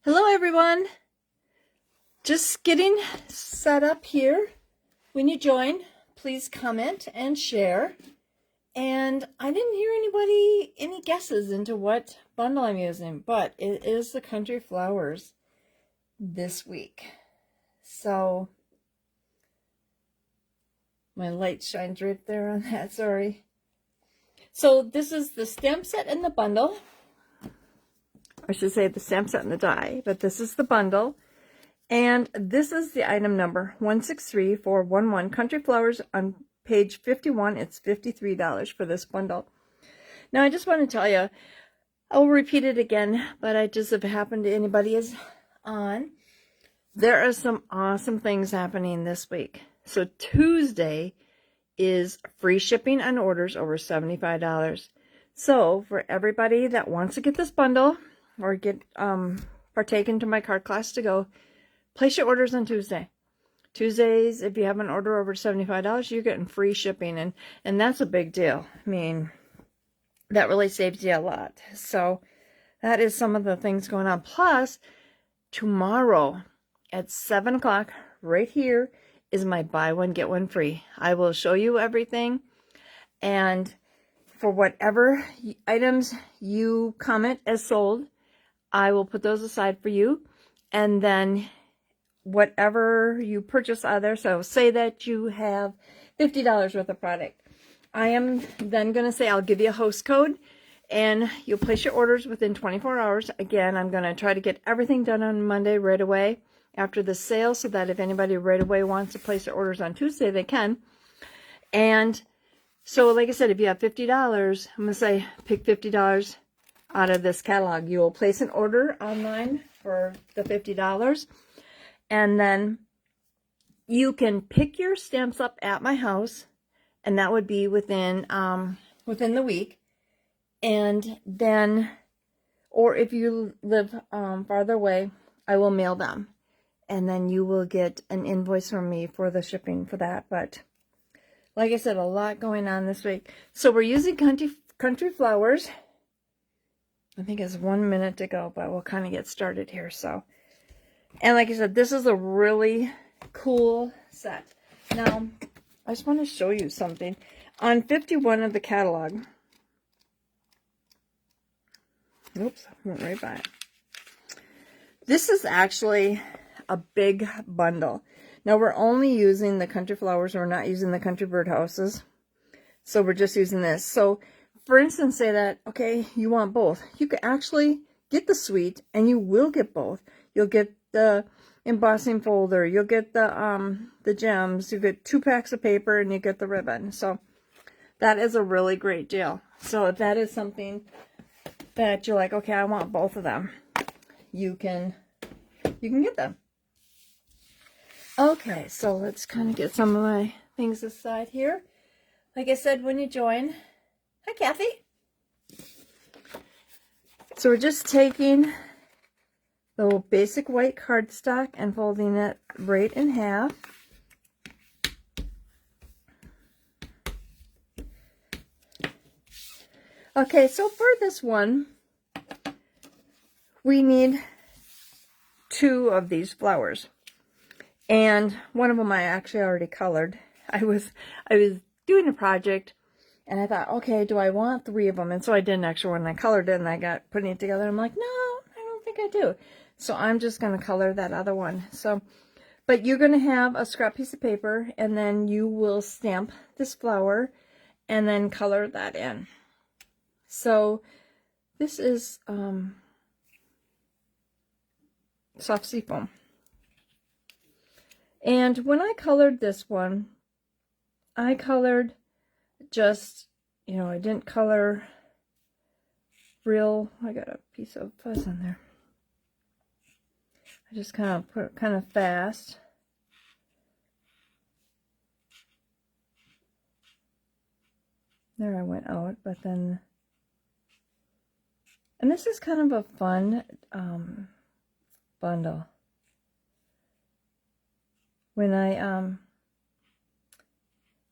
Hello everyone, just getting set up here. When you join, please comment and share. And I didn't hear any guesses into what bundle I'm using, but it is the Country Flowers this week. So my light shines right there on that, sorry. So this is the stamp set and the bundle. I should say the stamp set and the die, but this is the bundle. And this is the item number 163411, Country Flowers on page 51. It's $53 for this bundle. Now I just want to tell you, I'll repeat it again, but I just, if it happened to anybody is on, there are some awesome things happening this week. So Tuesday is free shipping on orders over $75. So for everybody that wants to get this bundle, or get partake into my card class to go, place your orders on Tuesday. Tuesdays, if you have an order over $75, you're getting free shipping, and that's a big deal. I mean, that really saves you a lot. So that is some of the things going on. Plus, tomorrow at 7 o'clock, right here, is my buy one, get one free. I will show you everything, and for whatever items you comment as sold, I will put those aside for you, and then whatever you purchase out of there, so say that you have $50 worth of product, I am then going to say I'll give you a host code, and you'll place your orders within 24 hours. Again, I'm going to try to get everything done on Monday right away after the sale, so that if anybody right away wants to place their orders on Tuesday, they can. And so, like I said, if you have $50, I'm going to say pick $50 out of this catalog. You will place an order online for the $50, and then you can pick your stamps up at my house, and that would be within the week. And then, or if you live farther away, I will mail them, and then you will get an invoice from me for the shipping for that. But like I said, a lot going on this week. So we're using Country Flowers. I think it's 1 minute to go, but we'll kind of get started here. So, and like I said, this is a really cool set. Now, I just want to show you something. On 51 of the catalog, oops, I went right by it. This is actually a big bundle. Now, we're only using the Country Flowers. We're not using the Country Birdhouses. So we're just using this. So, for instance, say that, okay, you want both. You could actually get the suite, and you will get both. You'll get the embossing folder. You'll get the gems. You get 2 packs of paper, and you get the ribbon. So that is a really great deal. So if that is something that you're like, okay, I want both of them, you can get them. Okay, so let's kind of get some of my things aside here. Like I said, when you join, hi, Kathy. So we're just taking the basic white cardstock and folding it right in half. Okay, so for this one, we need 2 of these flowers. And one of them I actually already colored. I was doing a project, and I thought, okay, do I want 3 of them? And so I did an extra one, and I colored it, and I got putting it together. I'm like, no, I don't think I do. So I'm just going to color that other one. So, but you're going to have a scrap piece of paper, and then you will stamp this flower, and then color that in. So this is soft seafoam. And when I colored this one, I colored just, you know, I didn't color real, I got a piece of fuzz in there. I just kind of put it kind of fast. There I went out, but then, and this is kind of a fun bundle. When I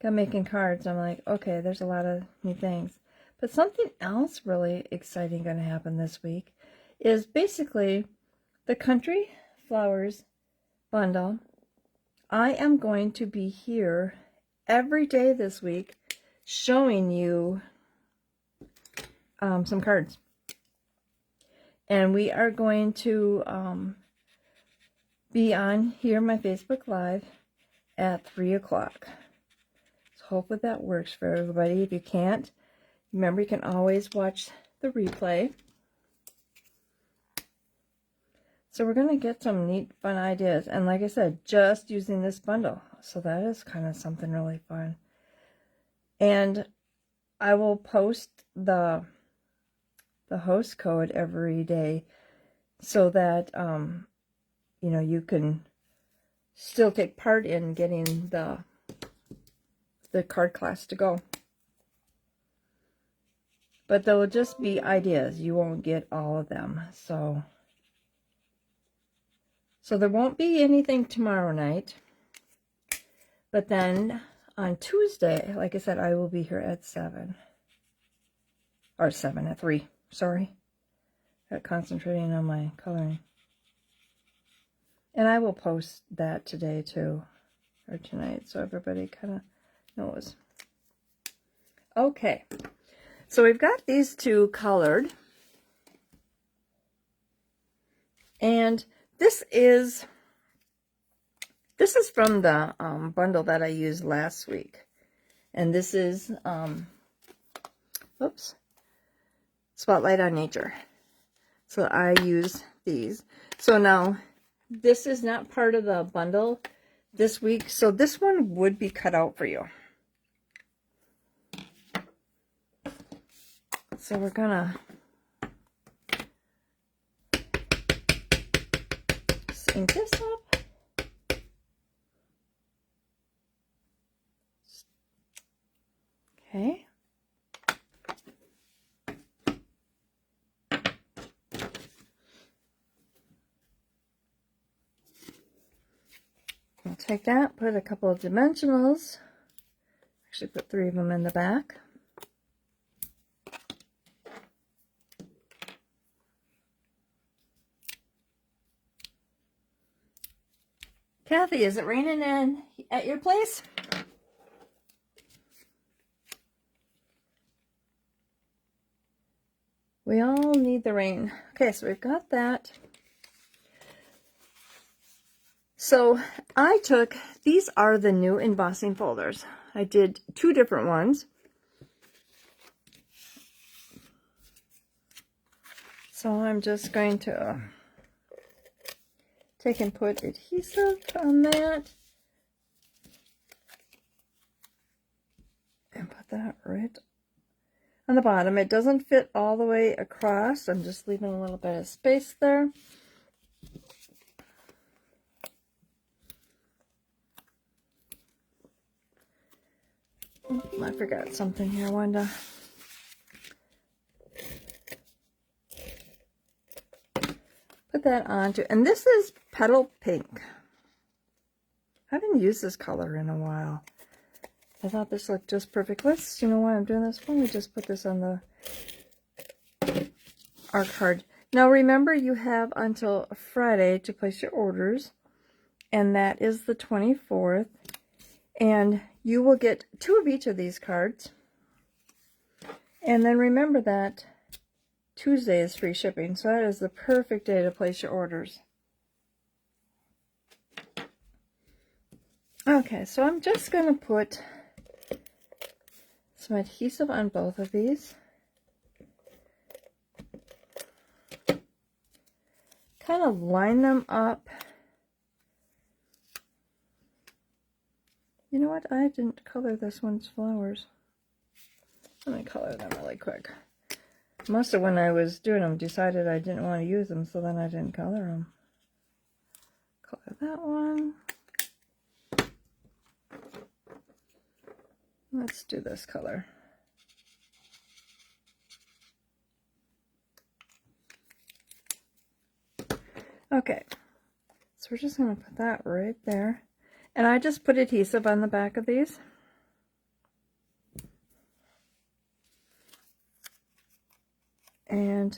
got making cards, I'm like, okay, there's a lot of new things. But something else really exciting going to happen this week is basically the Country Flowers bundle. I am going to be here every day this week showing you some cards. And we are going to be on here, my Facebook Live, at 3 o'clock. So hopefully that works for everybody. If you can't, remember you can always watch the replay. So we're going to get some neat, fun ideas. And like I said, just using this bundle. So that is kind of something really fun. And I will post the host code every day so that, you know, you can still take part in getting the card class to go. But there will just be ideas. You won't get all of them. So there won't be anything tomorrow night. But then on Tuesday, like I said, I will be here at 7. Or at 3. Sorry. Got concentrating on my coloring. And I will post that today too. Or tonight. So everybody kind of knows. Okay. So we've got these two colored. And this is from the bundle that I used last week. And this is, oops, Spotlight on Nature. So I use these. So now, this is not part of the bundle this week. So this one would be cut out for you. So we're gonna ink this up. Okay. We'll take that, put a couple of dimensionals. Actually put 3 of them in the back. Kathy, is it raining at your place? We all need the rain. Okay, so we've got that. So I took, these are the new embossing folders. I did 2 different ones. So I'm just going to take and put adhesive on that. And put that right on the bottom. It doesn't fit all the way across. I'm just leaving a little bit of space there. Oh, I forgot something here, Wanda. Put that onto, and this is Petal Pink. I haven't used this color in a while. I thought this looked just perfect. You know why I'm doing this? Let me just put this on our card. Now remember, you have until Friday to place your orders, and that is the 24th. And you will get 2 of each of these cards. And then remember that Tuesday is free shipping, so that is the perfect day to place your orders. Okay, so I'm just going to put some adhesive on both of these. Kind of line them up. You know what? I didn't color this one's flowers. Let me color them really quick. Must have, when I was doing them, decided I didn't want to use them, so then I didn't color them. Color that one. Let's do this color. Okay, so we're just going to put that right there. And I just put adhesive on the back of these. And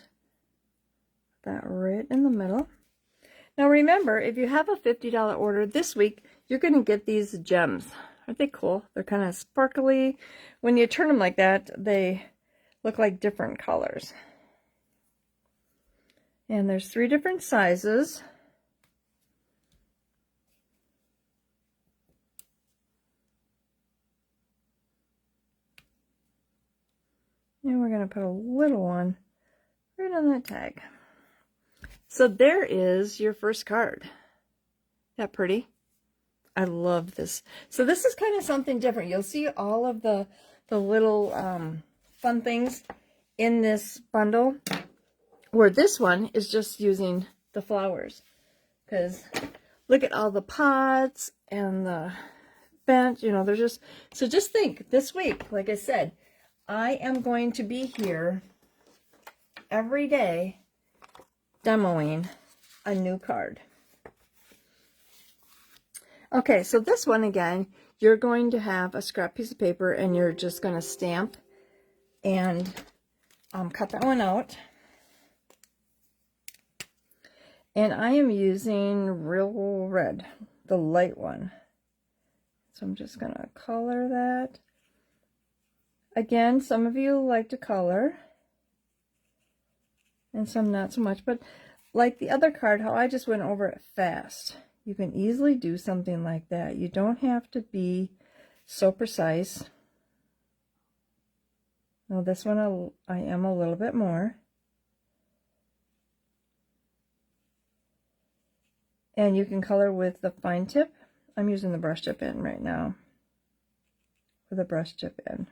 that right in the middle. Now remember, if you have a $50 order this week, you're going to get these gems. Aren't they cool? They're kind of sparkly. When you turn them like that, they look like different colors. And there's 3 different sizes. And we're going to put a little one right on that tag. So there is your first card. Isn't that pretty? I love this. So this is kind of something different. You'll see all of the little fun things in this bundle, where this one is just using the flowers. Because look at all the pots and the bench, you know, they're just, so just think, this week, like I said, I am going to be here every day demoing a new card. Okay, so this one again, you're going to have a scrap piece of paper and you're just going to stamp and cut that one out. And I am using Real Red, the light one. So I'm just going to color that. Again, some of you like to color and some not so much, but like the other card, how I just went over it fast. You can easily do something like that. You don't have to be so precise. Now this one I am a little bit more. And you can color with the fine tip. I'm using the brush tip in right now. With a brush tip in.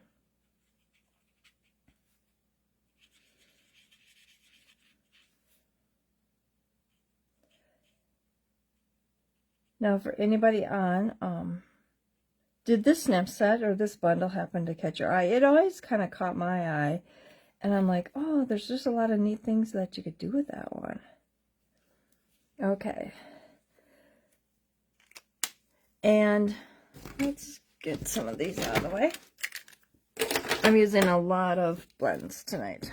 Now for anybody on, did this snap set or this bundle happen to catch your eye? It always kind of caught my eye. And I'm like, oh, there's just a lot of neat things that you could do with that one. Okay. And let's get some of these out of the way. I'm using a lot of blends tonight.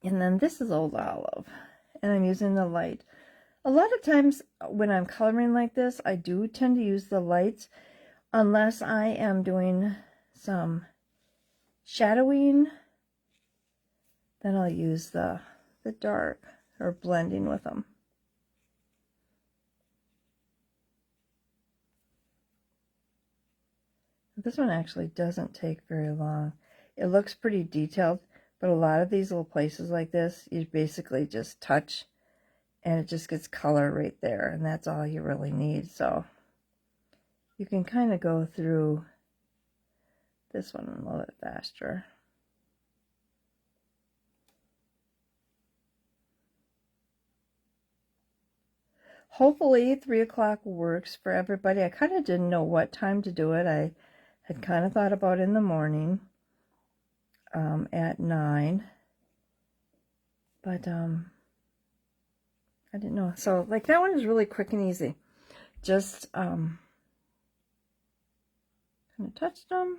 And then this is Old Olive. And I'm using the light. A lot of times when I'm coloring like this, I do tend to use the lights. Unless I am doing some shadowing, then I'll use the dark or blending with them. This one actually doesn't take very long. It looks pretty detailed, but a lot of these little places like this, you basically just touch and it just gets color right there, and that's all you really need. So you can kind of go through this one a little bit faster. Hopefully 3 o'clock works for everybody. I kind of didn't know what time to do it. I had kind of thought about in the morning at 9, but I didn't know. So like that one is really quick and easy. Just kind of touched them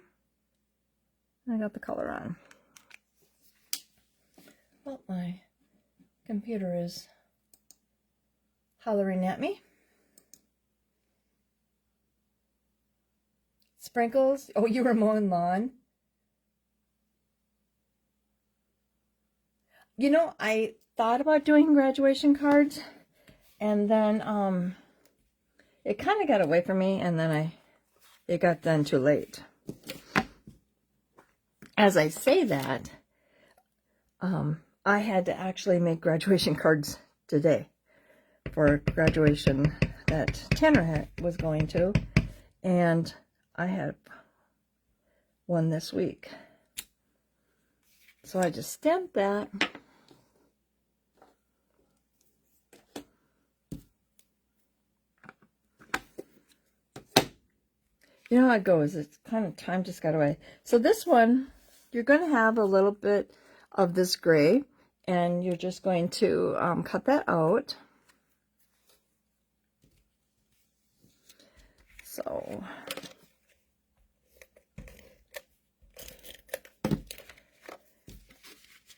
and I got the color on. Well, my computer is hollering at me. Sprinkles. Oh, you were mowing lawn. You know, I thought about doing graduation cards, and then it kind of got away from me, and then it got done too late. As I say that, I had to actually make graduation cards today for graduation that Tanner was going to, and I had one this week. So I just stamped that. You know how it goes. It's kind of time just got away. So this one, you're going to have a little bit of this gray, and you're just going to cut that out. So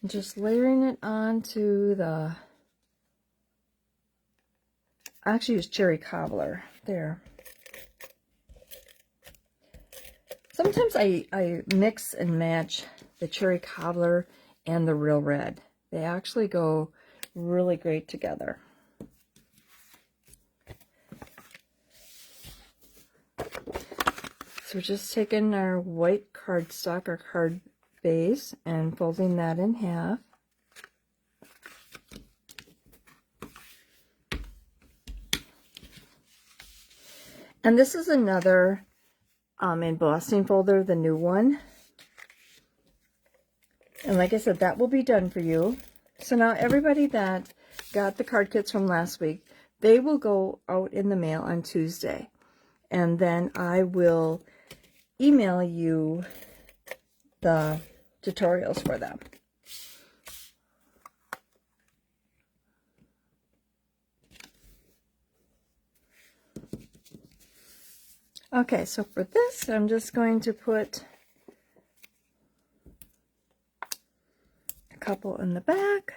just layering it onto the I actually use cherry cobbler there. Sometimes I mix and match the cherry cobbler and the real red. They actually go really great together. So we're just taking our white cardstock, our card base, and folding that in half. And this is another embossing folder, the new one. And like I said, that will be done for you. So now everybody that got the card kits from last week, they will go out in the mail on Tuesday. And then I will email you the tutorials for them. Okay, so for this, I'm just going to put a couple in the back.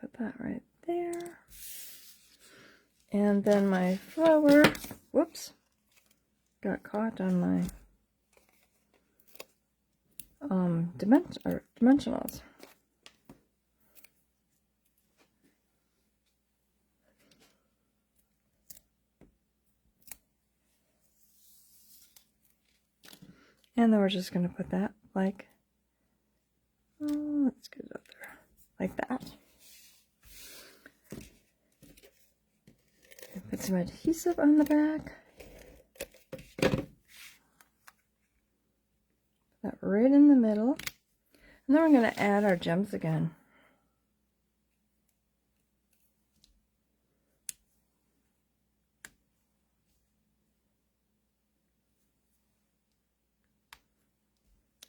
Put that right there. And then my flower, whoops, got caught on my dimensionals. And then we're just going to put that like, oh, let's get it up there, like that. And put some adhesive on the back. That right in the middle. And then we're going to add our gems again.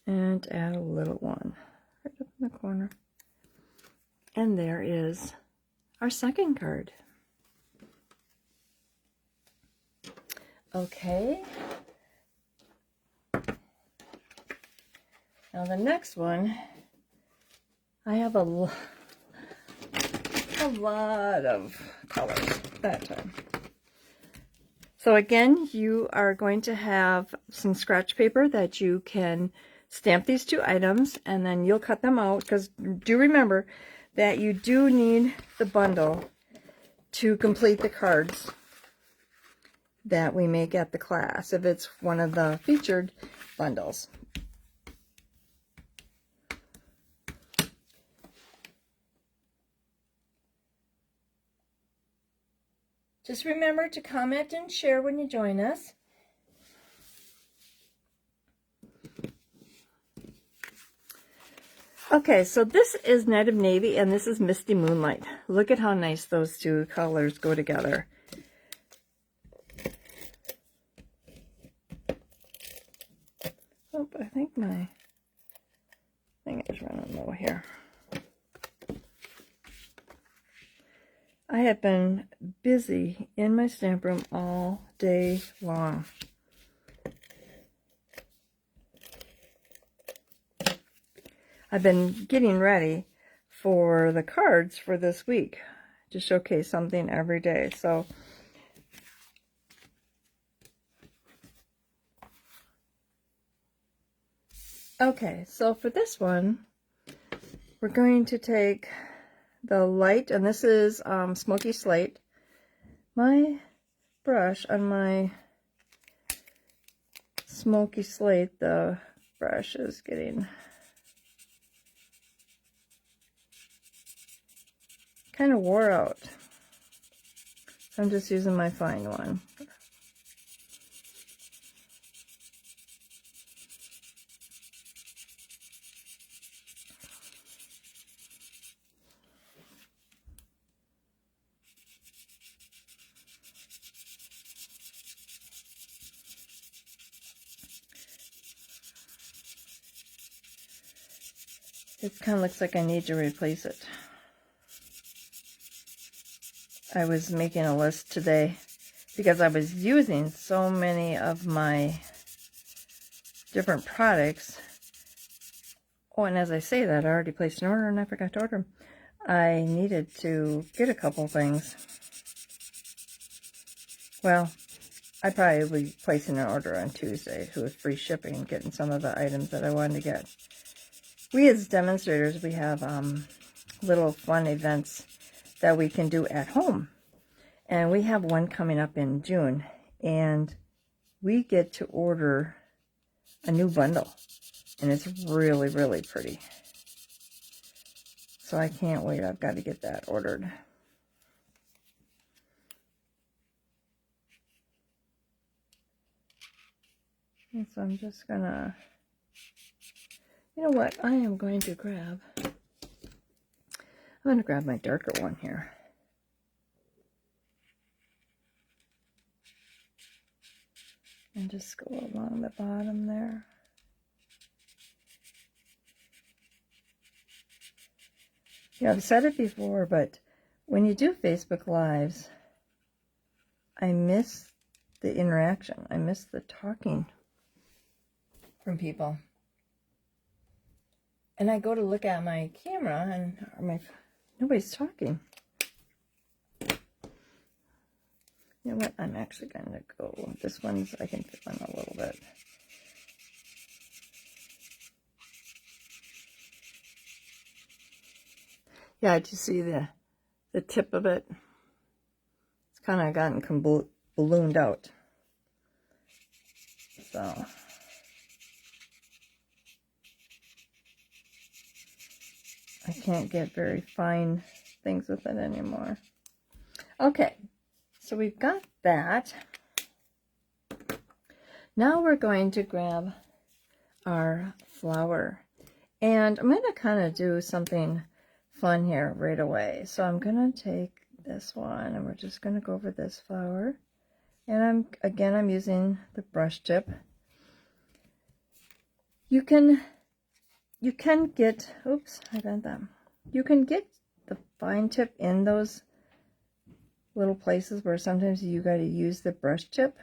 And add a little one right up in the corner. And there is our second card. Okay. Now the next one, I have a lot of colors that time. So again, you are going to have some scratch paper that you can stamp these two items, and then you'll cut them out, because do remember that you do need the bundle to complete the cards that we make at the class, if it's one of the featured bundles. Just remember to comment and share when you join us. Okay, so this is Native Navy and this is Misty Moonlight. Look at how nice those two colors go together. Oh, I think my thing is running low here. I have been busy in my stamp room all day long. I've been getting ready for the cards for this week to showcase something every day. So okay, so for this one, we're going to take the light, and this is Smoky Slate. My brush on my Smoky Slate, the brush is getting kind of wore out. I'm just using my fine one. It kind of looks like I need to replace it. I was making a list today because I was using so many of my different products Oh, and as I say that, I already placed an order and I forgot to order them. I needed to get a couple things. Well, I'd probably be placing an order on Tuesday with free shipping and getting some of the items that I wanted to get. We as demonstrators, we have little fun events that we can do at home. And we have one coming up in June. And we get to order a new bundle. And it's really, really pretty. So I can't wait. I've got to get that ordered. And so I'm just gonna, you know what, I am going to grab, my darker one here. And just go along the bottom there. Yeah, I've said it before, but when you do Facebook Lives, I miss the interaction. I miss the talking from people. And I go to look at my camera and nobody's talking. You know what? I'm actually going to go. This one's, I can fill in a little bit. Yeah, did you see the tip of it? It's kind of gotten ballooned out. So I can't get very fine things with it anymore. Okay, so we've got that. Now we're going to grab our flower. And I'm going to kind of do something fun here right away. So I'm going to take this one and we're just going to go over this flower. And I'm using the brush tip. You can get, oops, I got them. You can get the fine tip in those little places where sometimes you got to use the brush tip.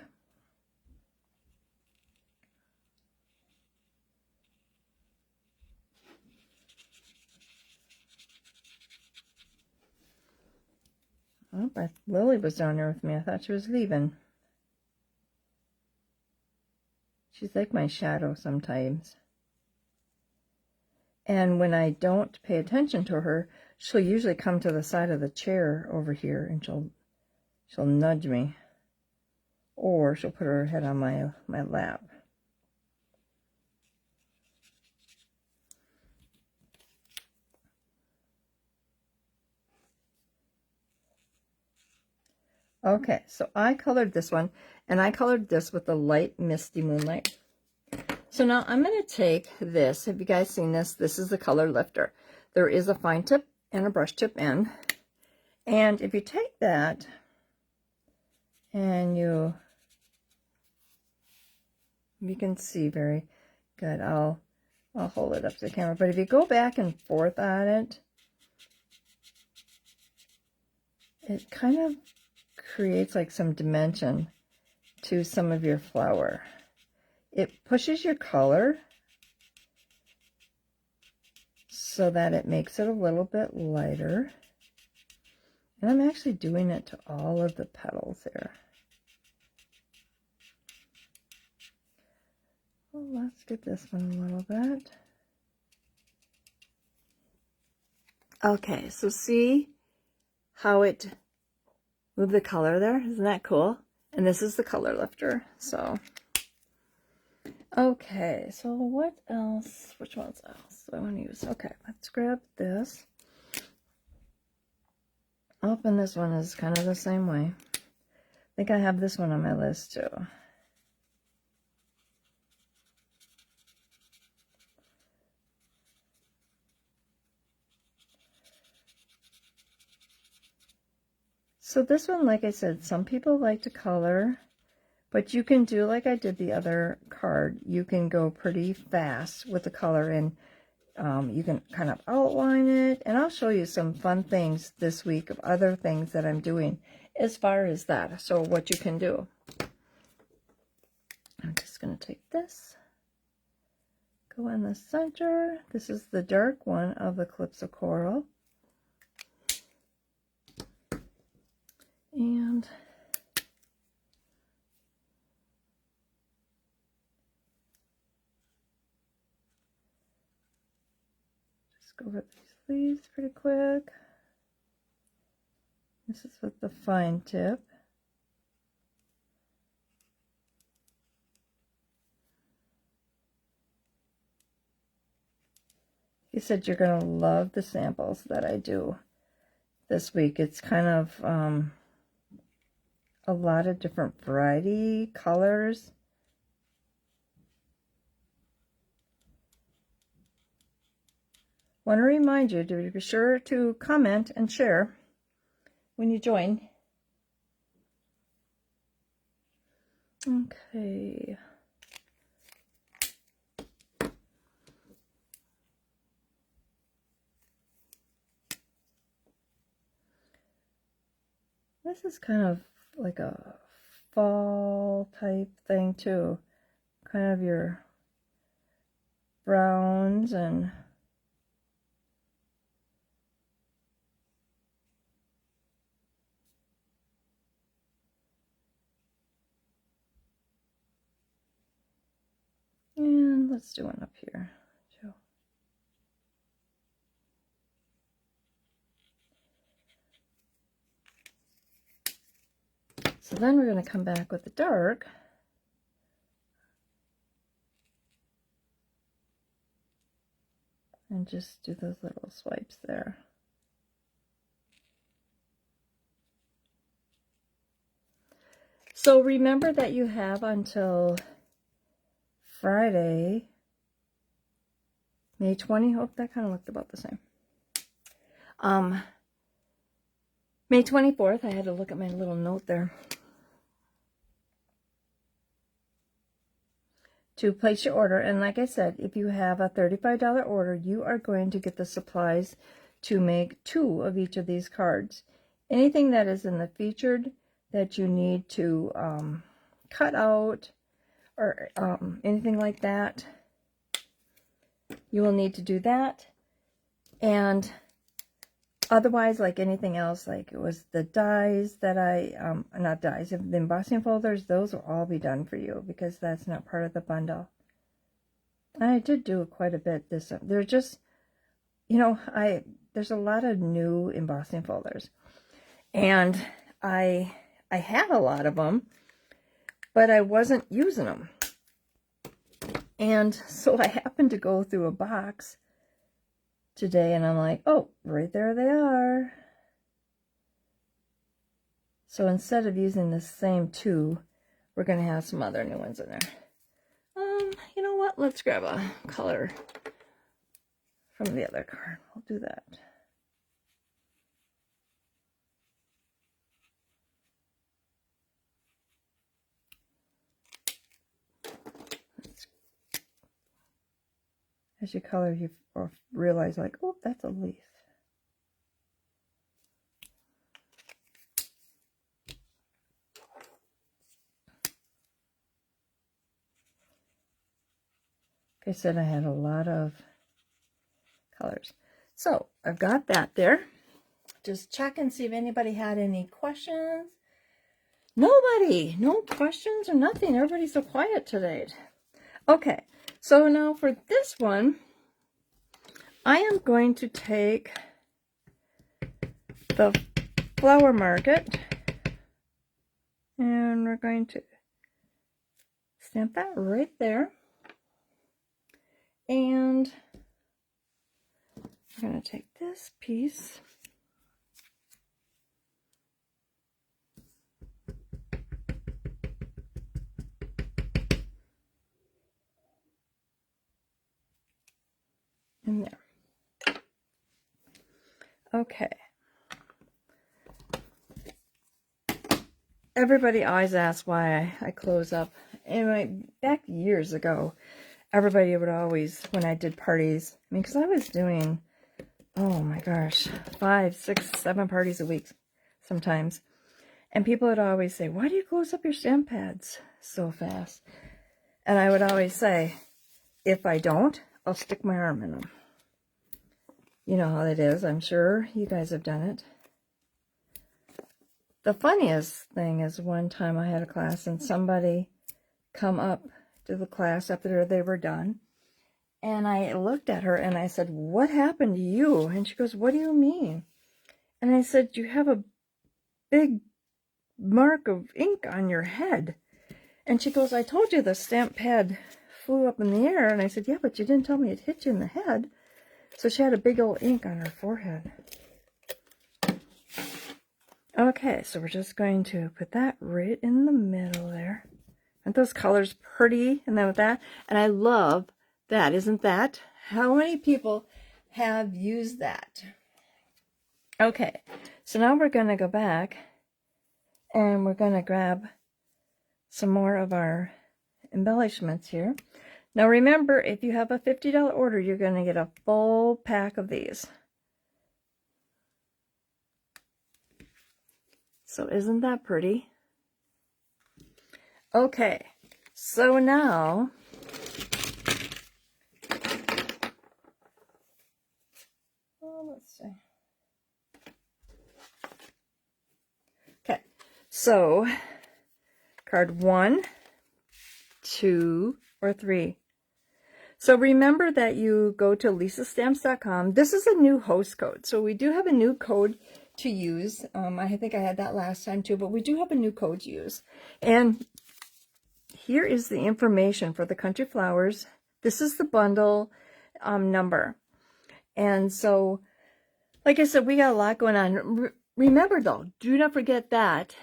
Oh, Lily was down there with me. I thought she was leaving. She's like my shadow sometimes. And when I don't pay attention to her, she'll usually come to the side of the chair over here and she'll nudge me. Or she'll put her head on my lap. Okay, so I colored this one, and I colored this with the light misty moonlight. So now I'm going to take this. Have you guys seen this? This is the color lifter. There is a fine tip and a brush tip in. And if you take that and you can see very good. I'll hold it up to the camera. But if you go back and forth on it, it kind of creates like some dimension to some of your flower. It pushes your color so that it makes it a little bit lighter. And I'm actually doing it to all of the petals here. Well, let's get this one a little bit. Okay, so see how it moved the color there? Isn't that cool? And this is the color lifter, so. Okay, so what else? Which ones else do I want to use? Okay, let's grab this. Oh, and this one is kind of the same way. I think I have this one on my list too. So this one, like I said, some people like to color, but you can do like I did the other card. You can go pretty fast with the color, and you can kind of outline it. And I'll show you some fun things this week of other things that I'm doing as far as that. So what you can do. I'm just going to take this, go in the center. This is the dark one of the Calypso Coral. And just go over these leaves pretty quick. This is with the fine tip. You said you're going to love the samples that I do this week. It's kind of a lot of different variety, colors. Want to remind you to be sure to comment and share when you join. Okay. This is kind of like a fall type thing too. Kind of your browns and let's do one up here too. So then we're going to come back with the dark. And just do those little swipes there. So remember that you have until Friday, May 20. Hope that kind of looked about the same. May 24th. I had to look at my little note there. To place your order. And like I said, if you have a $35 order, you are going to get the supplies to make 2 of each of these cards. Anything that is in the featured that you need to cut out or anything like that, you will need to do that. And otherwise, like anything else, like it was the dies that not dies, the embossing folders, those will all be done for you because that's not part of the bundle. And I did do quite a bit this, they're just, you know, there's a lot of new embossing folders. And I had a lot of them, but I wasn't using them. And so I happened to go through a box today and I'm like, oh, right there they are. So instead of using the same 2, we're going to have some other new ones in there. You know what? Let's grab a color from the other card. We'll do that. As you color, you realize like, oh, that's a leaf. Like I said, I had a lot of colors. So I've got that there. Just check and see if anybody had any questions. Nobody, no questions or nothing. Everybody's so quiet today. Okay, so now for this one, I am going to take the Flower Market and we're going to stamp that right there. And I'm going to take this piece in there. Okay. Everybody always asks why I close up. Anyway, back years ago, everybody would always, when I did parties, I mean, because I was doing, oh my gosh, 5, 6, 7 parties a week sometimes. And people would always say, why do you close up your stamp pads so fast? And I would always say, if I don't, I'll stick my arm in them. You know how it is. I'm sure you guys have done it. The funniest thing is one time I had a class and somebody come up to the class after they were done. And I looked at her and I said, "What happened to you?" And she goes, "What do you mean?" And I said, "You have a big mark of ink on your head." And she goes, "I told you the stamp pad flew up in the air." And I said, "Yeah, but you didn't tell me it hit you in the head." So she had a big old ink on her forehead. Okay, so we're just going to put that right in the middle there. Aren't those colors pretty? And then with that, and I love that. Isn't that? How many people have used that? Okay, so now we're going to go back and we're going to grab some more of our embellishments here. Now remember, if you have a $50 order, you're going to get a full pack of these. So isn't that pretty? Okay, so now let's see. Okay, so card 1, 2, or 3. So remember that you go to lisastamps.com. This is a new host code. So we do have a new code to use. I think I had that last time too, but we do have a new code to use. And here is the information for the Country Flowers. This is the bundle number. And so, like I said, we got a lot going on. Remember though, do not forget that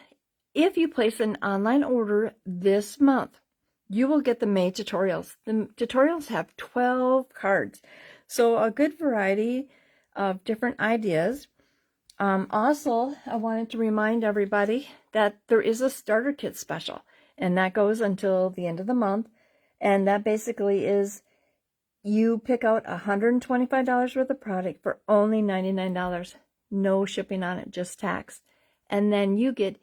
if you place an online order this month, you will get the May tutorials. The tutorials have 12 cards. So a good variety of different ideas. Also, I wanted to remind everybody that there is a starter kit special. And that goes until the end of the month. And that basically is you pick out $125 worth of product for only $99. No shipping on it, just tax. And then you get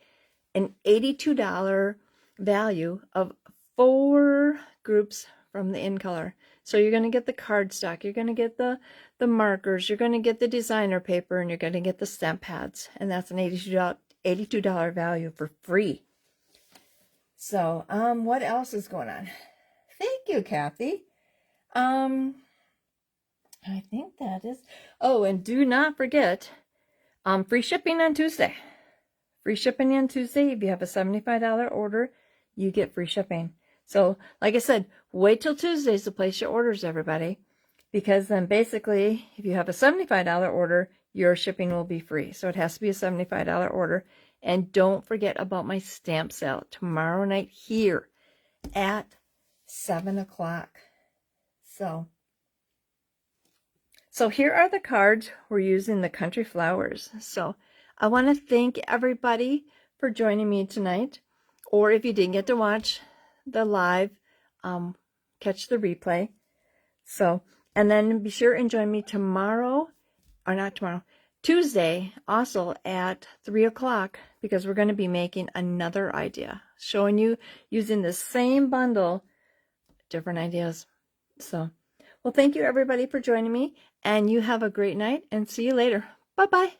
an $82 value of 4 groups from the In Color. So you're going to get the cardstock, you're going to get the markers, you're going to get the designer paper, and you're going to get the stamp pads. And that's an $82 value for free. So, what else is going on? Thank you, Kathy. I think that is... Oh, and do not forget, free shipping on Tuesday. Free shipping on Tuesday. If you have a $75 order, you get free shipping. So, like I said, wait till Tuesdays to place your orders, everybody. Because then basically, if you have a $75 order, your shipping will be free. So it has to be a $75 order. And don't forget about my stamp sale tomorrow night here at 7 o'clock. So here are the cards we're using, the Country Flowers. So I want to thank everybody for joining me tonight. Or if you didn't get to watch the live, catch the replay. So, and then be sure and join me tomorrow, or not tomorrow, Tuesday, also at 3 o'clock, because we're going to be making another idea, showing you using the same bundle, different ideas. So, well, thank you everybody for joining me, and you have a great night, and see you later. Bye-bye.